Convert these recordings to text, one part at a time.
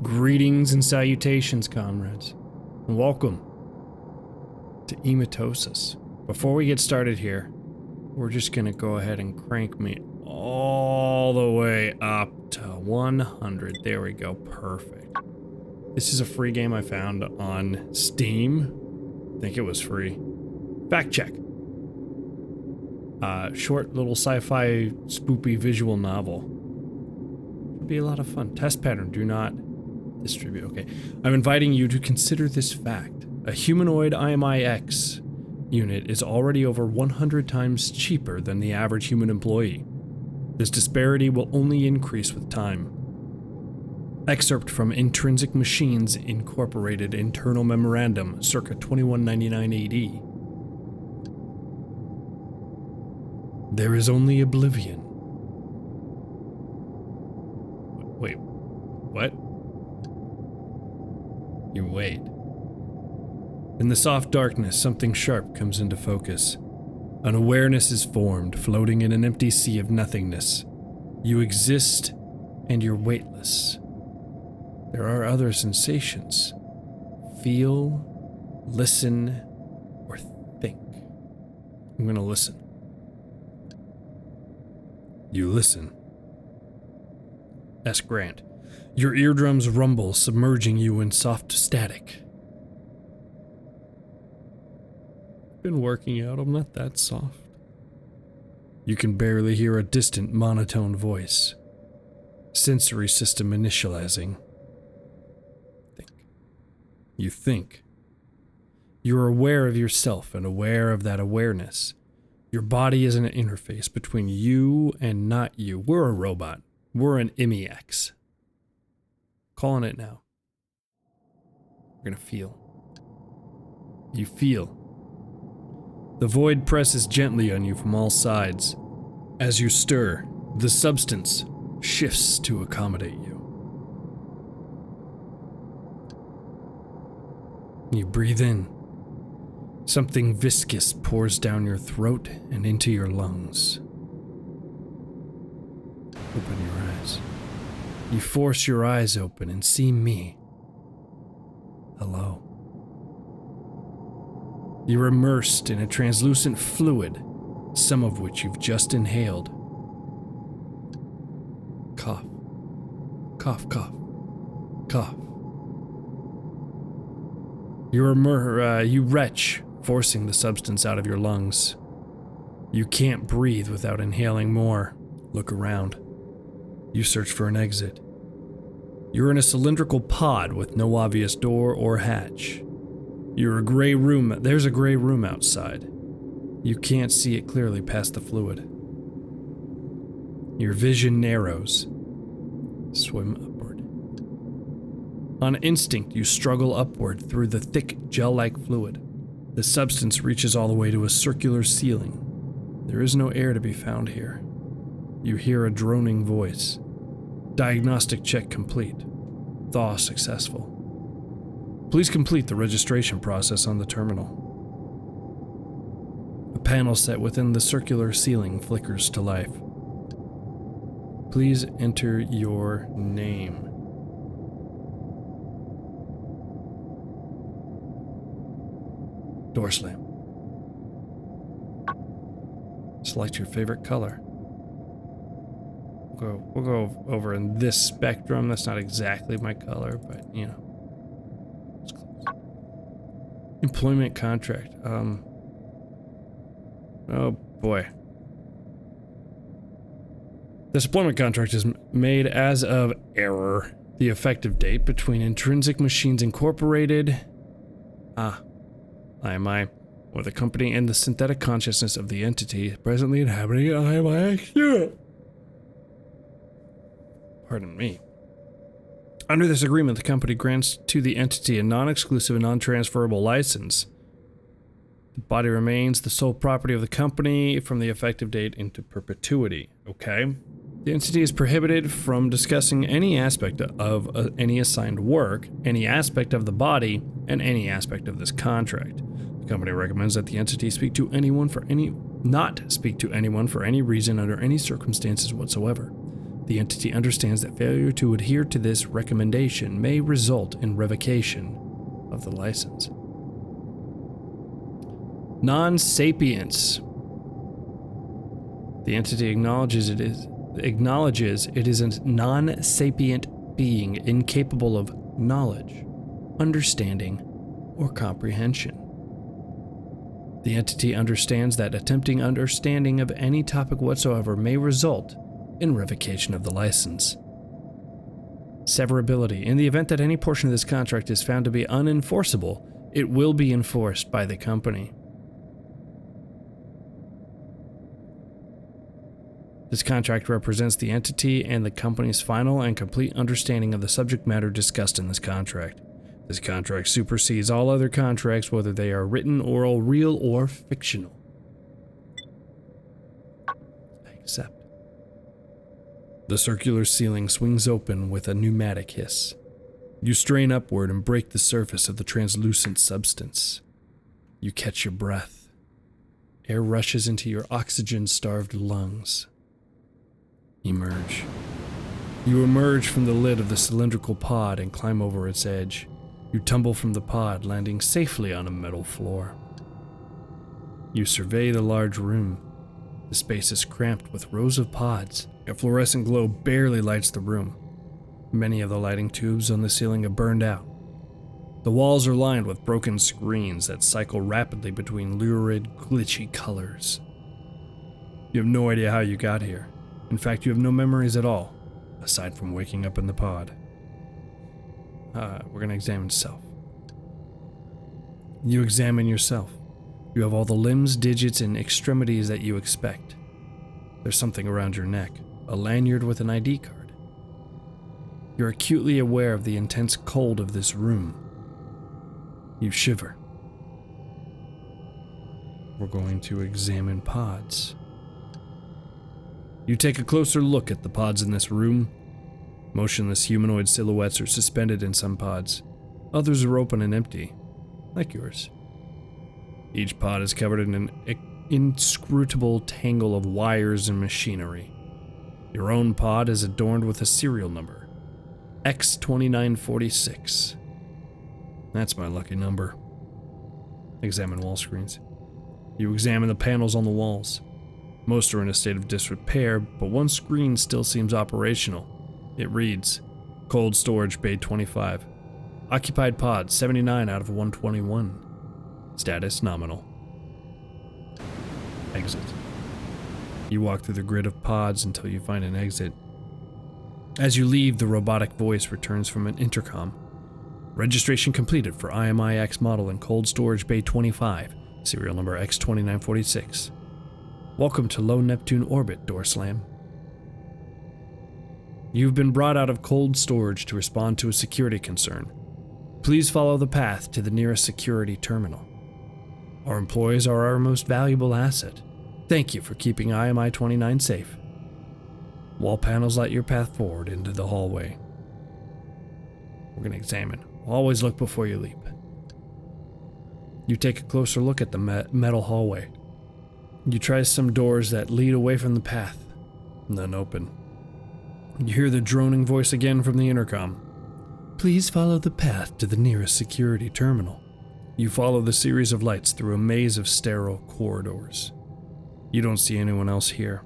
Greetings and salutations, comrades, and welcome to Imitosis. Before we get started here, we're just gonna go ahead and crank me all the way up to 100. There we go, perfect. This is a free game I found on Steam. I think it was free. Fact check. Short little sci-fi spoopy visual novel. Should be a lot of fun. Test pattern, do not distribute. Okay. I'm inviting you to consider this fact. A humanoid IMIX unit is already over 100 times cheaper than the average human employee. This disparity will only increase with time. Excerpt from Intrinsic Machines Incorporated Internal Memorandum, circa 2199 AD. There is only oblivion. Wait, what? You wait. In the soft darkness, something sharp comes into focus. An awareness is formed, floating in an empty sea of nothingness. You exist, and you're weightless. There are other sensations. Feel, listen, or think. I'm gonna listen. You listen. S. Grant. Your eardrums rumble, submerging you in soft static. Been working out, I'm not that soft. You can barely hear a distant, monotone voice. Sensory system initializing. Think. You think. You're aware of yourself and aware of that awareness. Your body is an interface between you and not you. We're a robot. We're an IMIX. Calling it now. We're gonna feel. You feel. The void presses gently on you from all sides. As you stir, the substance shifts to accommodate you. You breathe in. Something viscous pours down your throat and into your lungs. Open your eyes. You force your eyes open and see me. Hello. You're immersed in a translucent fluid, some of which you've just inhaled. Cough. Cough, cough. Cough. You retch, forcing the substance out of your lungs. You can't breathe without inhaling more. Look around. You search for an exit. You're in a cylindrical pod with no obvious door or hatch. There's a gray room outside. You can't see it clearly past the fluid. Your vision narrows. Swim upward. On instinct, you struggle upward through the thick gel-like fluid. The substance reaches all the way to a circular ceiling. There is no air to be found here. You hear a droning voice. Diagnostic check complete. Thaw successful. Please complete the registration process on the terminal. A panel set within the circular ceiling flickers to life. Please enter your name. Door slam. Select your favorite color. We'll go over in this spectrum. That's not exactly my color, but you know. It's close. Employment contract. Oh boy. This employment contract is made as of error. The effective date between Intrinsic Machines Incorporated, IMI, or the company and the synthetic consciousness of the entity presently inhabiting IMI. Pardon me. Under this agreement, the company grants to the entity a non-exclusive and non-transferable license. The body remains the sole property of the company from the effective date into perpetuity. Okay. The entity is prohibited from discussing any aspect of any assigned work, any aspect of the body, and any aspect of this contract. The company recommends that the entity not speak to anyone for any reason under any circumstances whatsoever. The entity understands that failure to adhere to this recommendation may result in revocation of the license. Non-sapience. The entity acknowledges it is a non-sapient being incapable of knowledge, understanding, or comprehension. The entity understands that attempting understanding of any topic whatsoever may result in revocation of the license. Severability. In the event that any portion of this contract is found to be unenforceable, it will be enforced by the company. This contract represents the entity and the company's final and complete understanding of the subject matter discussed in this contract. This contract supersedes all other contracts, whether they are written, oral, real, or fictional. I accept. The circular ceiling swings open with a pneumatic hiss. You strain upward and break the surface of the translucent substance. You catch your breath. Air rushes into your oxygen-starved lungs. Emerge. You emerge from the lid of the cylindrical pod and climb over its edge. You tumble from the pod, landing safely on a metal floor. You survey the large room. The space is cramped with rows of pods. A fluorescent glow barely lights the room. Many of the lighting tubes on the ceiling have burned out. The walls are lined with broken screens that cycle rapidly between lurid, glitchy colors. You have no idea how you got here. In fact, you have no memories at all, aside from waking up in the pod. We're going to examine self. You examine yourself. You have all the limbs, digits, and extremities that you expect. There's something around your neck, a lanyard with an ID card. You're acutely aware of the intense cold of this room. You shiver. We're going to examine pods. You take a closer look at the pods in this room. Motionless humanoid silhouettes are suspended in some pods. Others are open and empty, like yours. Each pod is covered in an inscrutable tangle of wires and machinery. Your own pod is adorned with a serial number, X2946. That's my lucky number. Examine wall screens. You examine the panels on the walls. Most are in a state of disrepair, but one screen still seems operational. It reads, Cold Storage Bay 25. Occupied pod 79 out of 121. Status nominal. Exit. You walk through the grid of pods until you find an exit. As you leave, the robotic voice returns from an intercom. Registration completed for IMI-X model in Cold Storage Bay 25, serial number X2946. Welcome to low Neptune orbit, door slam. You've been brought out of cold storage to respond to a security concern. Please follow the path to the nearest security terminal. Our employees are our most valuable asset. Thank you for keeping IMI-29 safe. Wall panels light your path forward into the hallway. We're going to examine. Always look before you leap. You take a closer look at the metal hallway. You try some doors that lead away from the path, none open. You hear the droning voice again from the intercom. Please follow the path to the nearest security terminal. You follow the series of lights through a maze of sterile corridors. You don't see anyone else here.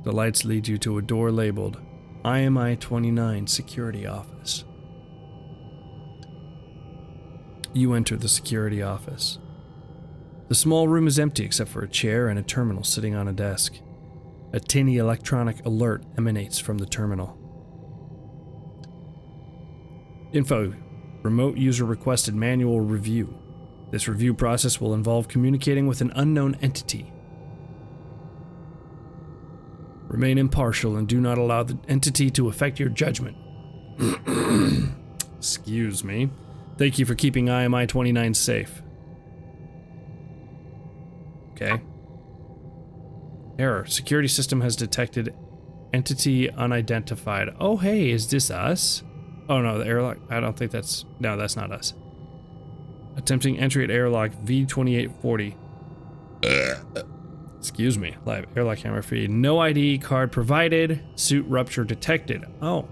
The lights lead you to a door labeled IMI-29 Security Office. You enter the security office. The small room is empty except for a chair and a terminal sitting on a desk. A tinny electronic alert emanates from the terminal. Info. Remote user requested manual review. This review process will involve communicating with an unknown entity. Remain impartial and do not allow the entity to affect your judgment. Excuse me. Thank you for keeping IMI-29 safe. Okay. Error. Security system has detected entity unidentified. Oh, hey, is this us? Oh, no, the airlock. I don't think that's... No, that's not us. Attempting entry at airlock V2840. Excuse me. Live airlock camera feed. No ID card provided. Suit rupture detected. Oh.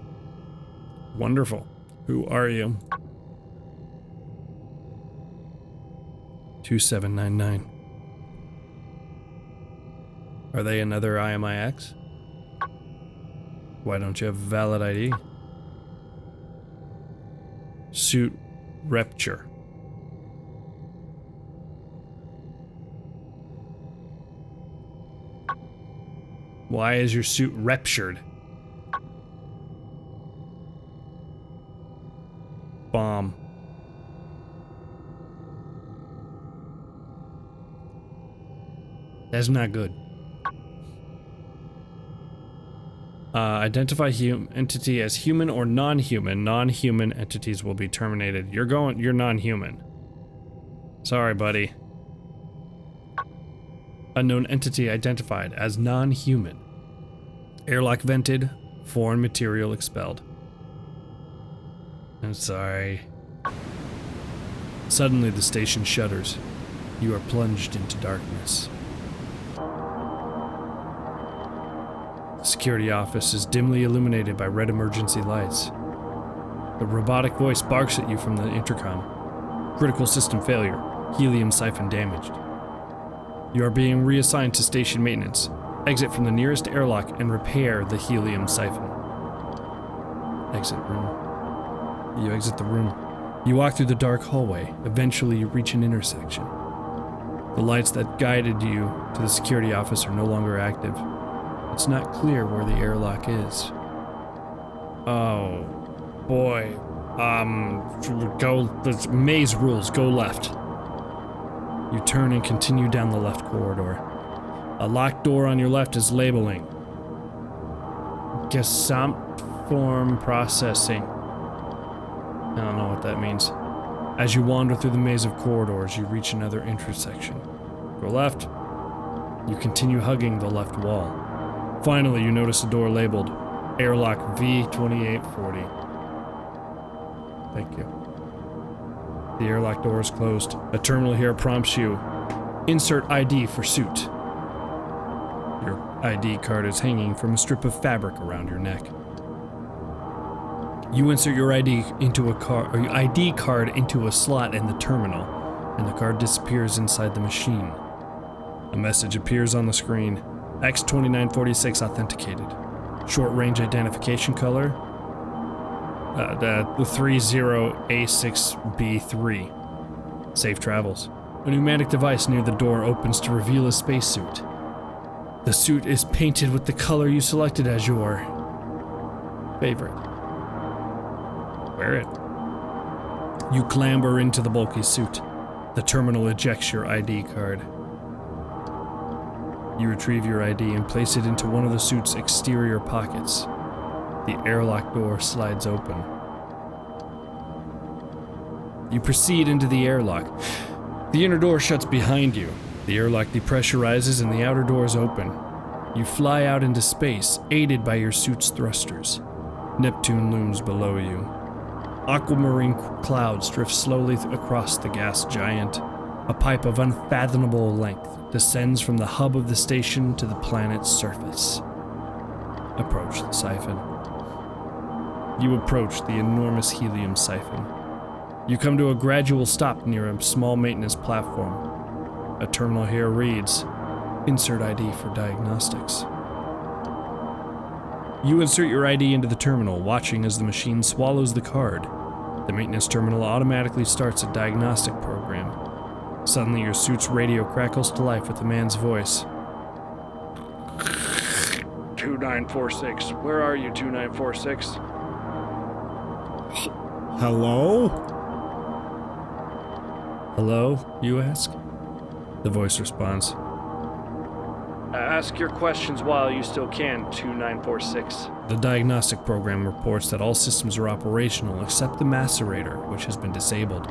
Wonderful. Who are you? 2799. Are they another IMIX? Why don't you have valid ID? Suit rupture. Why is your suit ruptured? Bomb. That's not good. Identify entity as human or non-human. Non-human entities will be terminated. You're non-human. Sorry, buddy. Unknown entity identified as non-human. Airlock vented. Foreign material expelled. I'm sorry. Suddenly the station shudders. You are plunged into darkness. The security office is dimly illuminated by red emergency lights. The robotic voice barks at you from the intercom. Critical system failure. Helium siphon damaged. You are being reassigned to station maintenance. Exit from the nearest airlock and repair the helium siphon. Exit room. You exit the room. You walk through the dark hallway. Eventually you reach an intersection. The lights that guided you to the security office are no longer active. It's not clear where the airlock is. Oh, boy. The maze rules, go left. You turn and continue down the left corridor. A locked door on your left is labeling. Gesamt form processing. I don't know what that means. As you wander through the maze of corridors, you reach another intersection. Go left. You continue hugging the left wall. Finally, you notice a door labeled Airlock V2840. Thank you. The airlock door is closed. A terminal here prompts you. Insert ID for suit. Your ID card is hanging from a strip of fabric around your neck. You insert your ID card into a slot in the terminal, and the card disappears inside the machine. A message appears on the screen. X2946 authenticated. Short range identification color. The 30A6B3. Safe travels. A pneumatic device near the door opens to reveal a spacesuit. The suit is painted with the color you selected as your favorite. Wear it. You clamber into the bulky suit. The terminal ejects your ID card. You retrieve your ID and place it into one of the suit's exterior pockets. The airlock door slides open. You proceed into the airlock. The inner door shuts behind you. The airlock depressurizes and the outer doors open. You fly out into space, aided by your suit's thrusters. Neptune looms below you. Aquamarine clouds drift slowly across the gas giant. A pipe of unfathomable length descends from the hub of the station to the planet's surface. Approach the siphon. You approach the enormous helium siphon. You come to a gradual stop near a small maintenance platform. A terminal here reads, Insert ID for diagnostics. You insert your ID into the terminal, watching as the machine swallows the card. The maintenance terminal automatically starts a diagnostic program. Suddenly, your suit's radio crackles to life with a man's voice. 2946. Where are you, 2946? Hello? Hello, you ask? The voice responds. Ask your questions while you still can, 2946. The diagnostic program reports that all systems are operational except the macerator, which has been disabled.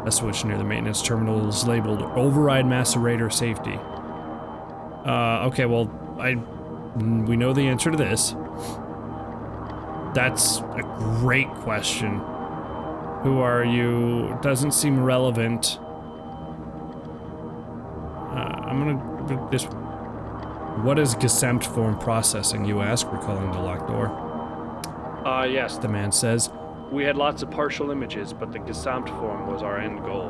A switch near the maintenance terminal is labeled Override Macerator Safety. Okay, well, we know the answer to this. That's a great question. Who are you? Doesn't seem relevant. I'm gonna this. What is Gesamt form processing, you ask, recalling the locked door. Yes, The man says. we had lots of partial images, but the Gesamt form was our end goal.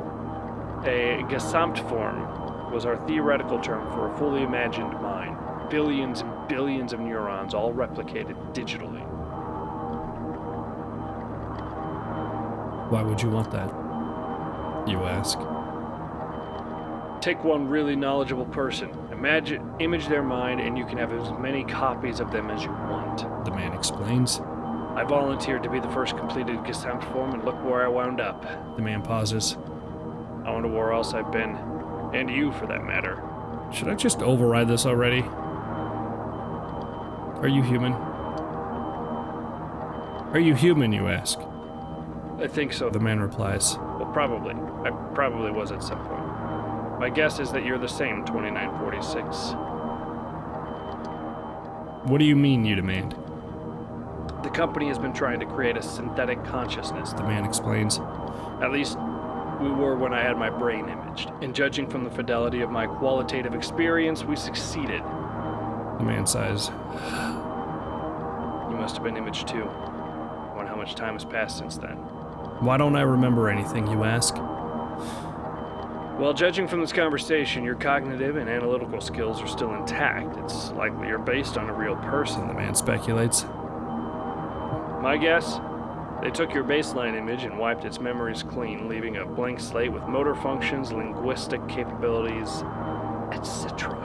A Gesamt form was our theoretical term for a fully imagined mind. Billions and billions of neurons, all replicated digitally. Why would you want that? You ask. Take one really knowledgeable person, image their mind, and you can have as many copies of them as you want. The man explains. I volunteered to be the first completed Gesamt form, and look where I wound up. The man pauses. I wonder where else I've been. And you, for that matter. Should I just override this already? Are you human? Are you human, you ask? I think so. The man replies. Well, probably. I probably was at some point. My guess is that you're the same, 2946. What do you mean, you demand? The company has been trying to create a synthetic consciousness. The man explains. At least, we were when I had my brain imaged. And judging from the fidelity of my qualitative experience, we succeeded. The man sighs. You must have been imaged too. I wonder how much time has passed since then. Why don't I remember anything, you ask? Well, judging from this conversation, your cognitive and analytical skills are still intact. It's likely you're based on a real person. The man speculates. My guess? They took your baseline image and wiped its memories clean, leaving a blank slate with motor functions, linguistic capabilities, etc.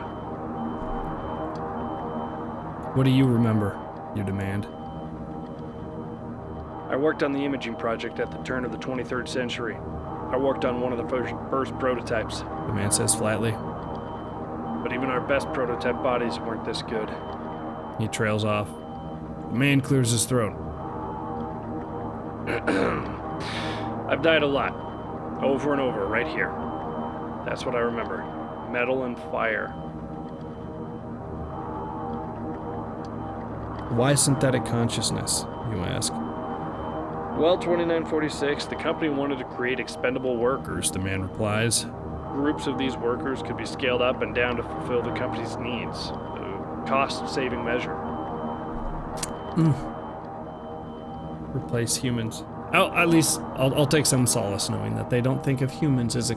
What do you remember? You demand. I worked on the imaging project at the turn of the 23rd century. I worked on one of the first prototypes. The man says flatly. But even our best prototype bodies weren't this good. He trails off. The man clears his throat. I've died a lot. Over and over, right here. That's what I remember. Metal and fire. Why synthetic consciousness, you ask? Well, 2946, the company wanted to create expendable workers, The man replies. Groups of these workers could be scaled up and down to fulfill the company's needs. A cost-saving measure. Replace humans. Oh, at least I'll take some solace knowing that they don't think of humans as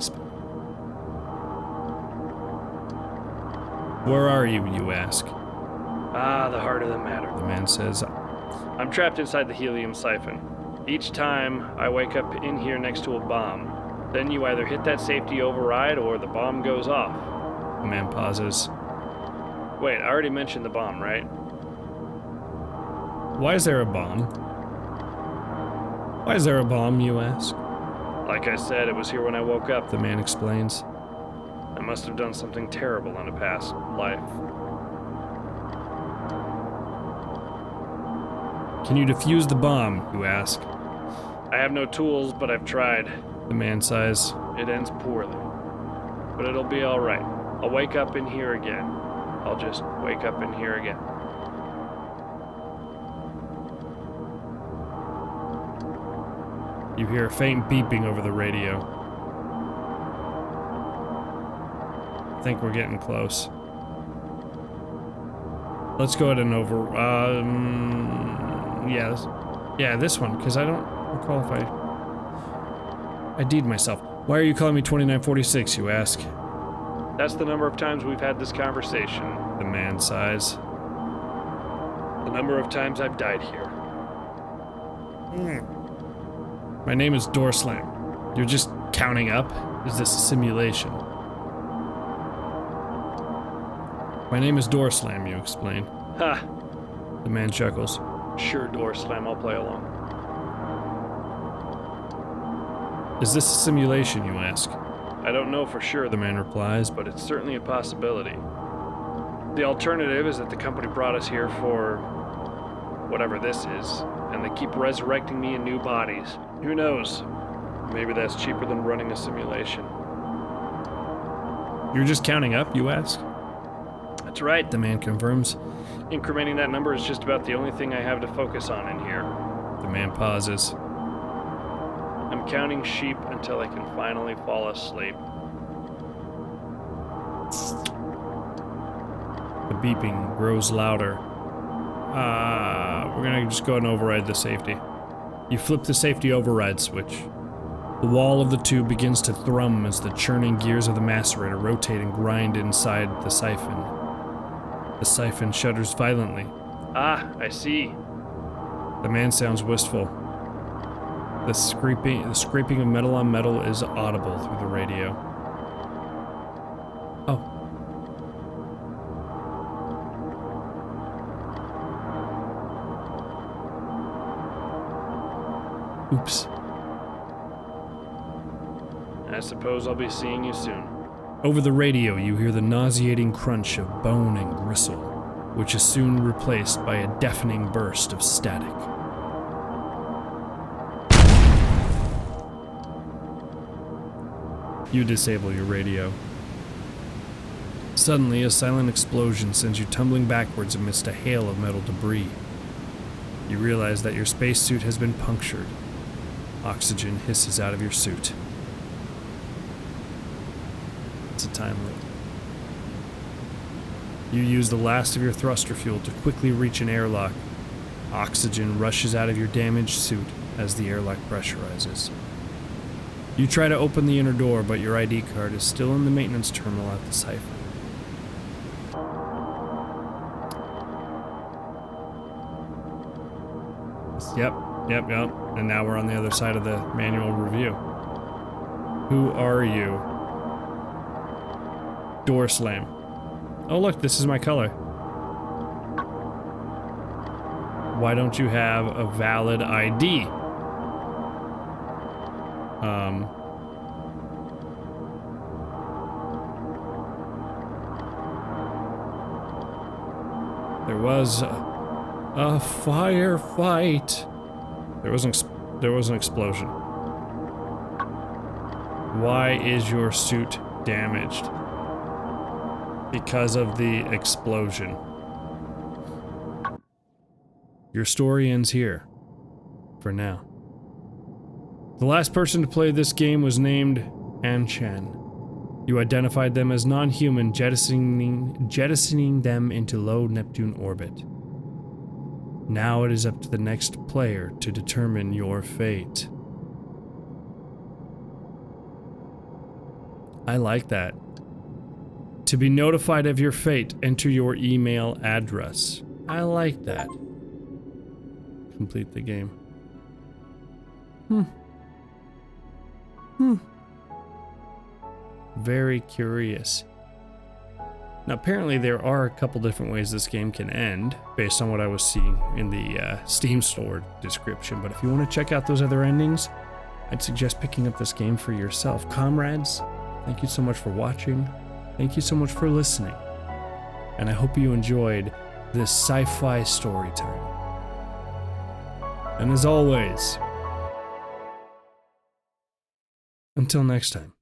Where are you, you ask? Ah, the heart of the matter. The man says. I'm trapped inside the helium siphon. Each time I wake up in here next to a bomb. Then you either hit that safety override or the bomb goes off. The man pauses. Wait, I already mentioned the bomb, right? Why is there a bomb? Why is there a bomb, you ask? Like I said, it was here when I woke up. The man explains. I must have done something terrible in a past life. Can you defuse the bomb, you ask? I have no tools, but I've tried. The man sighs. It ends poorly. But it'll be alright. I'll wake up in here again. I'll just wake up in here again. You hear a faint beeping over the radio. I think we're getting close. Let's go ahead and yeah, this one, because I don't recall if I ID'd myself. Why are you calling me 2946, you ask? That's the number of times we've had this conversation. The man sighs. The number of times I've died here. My name is Doorslam. You're just counting up? Is this a simulation? My name is Doorslam, you explain. Ha! The man chuckles. Sure, Doorslam, I'll play along. Is this a simulation, you ask? I don't know for sure, The man replies. but it's certainly a possibility. The alternative is that the company brought us here for whatever this is, and they keep resurrecting me in new bodies. Who knows? Maybe that's cheaper than running a simulation. You're just counting up, you ask? That's right. The man confirms. Incrementing that number is just about the only thing I have to focus on in here. The man pauses. I'm counting sheep until I can finally fall asleep. beeping grows louder. We're gonna just go ahead and override the safety. You flip the safety override switch. The wall of the tube begins to thrum as the churning gears of the macerator rotate and grind inside the siphon. The siphon shudders violently. Ah, I see. The man sounds wistful. The scraping of metal on metal is audible through the radio. Oh. Oops. I suppose I'll be seeing you soon. Over the radio, you hear the nauseating crunch of bone and gristle, which is soon replaced by a deafening burst of static. You disable your radio. Suddenly, a silent explosion sends you tumbling backwards amidst a hail of metal debris. You realize that your spacesuit has been punctured. Oxygen hisses out of your suit. It's a time loop. You use the last of your thruster fuel to quickly reach an airlock. Oxygen rushes out of your damaged suit as the airlock pressurizes. You try to open the inner door, but your ID card is still in the maintenance terminal at the siphon. Yep. And now we're on the other side of the manual review. Who are you? Door slam. Oh look, this is my color. Why don't you have a valid ID? There was a firefight. There was an explosion. Why is your suit damaged? Because of the explosion. Your story ends here. For now. The last person to play this game was named An Chen. You identified them as non-human, jettisoning them into low Neptune orbit. Now it is up to the next player to determine your fate. I like that. To be notified of your fate, enter your email address. I like that. Complete the game. Very curious. Now, apparently there are a couple different ways this game can end, based on what I was seeing in the Steam store description, but if you want to check out those other endings, I'd suggest picking up this game for yourself. Comrades, thank you so much for watching. Thank you so much for listening. And I hope you enjoyed this sci-fi story time. And as always, until next time.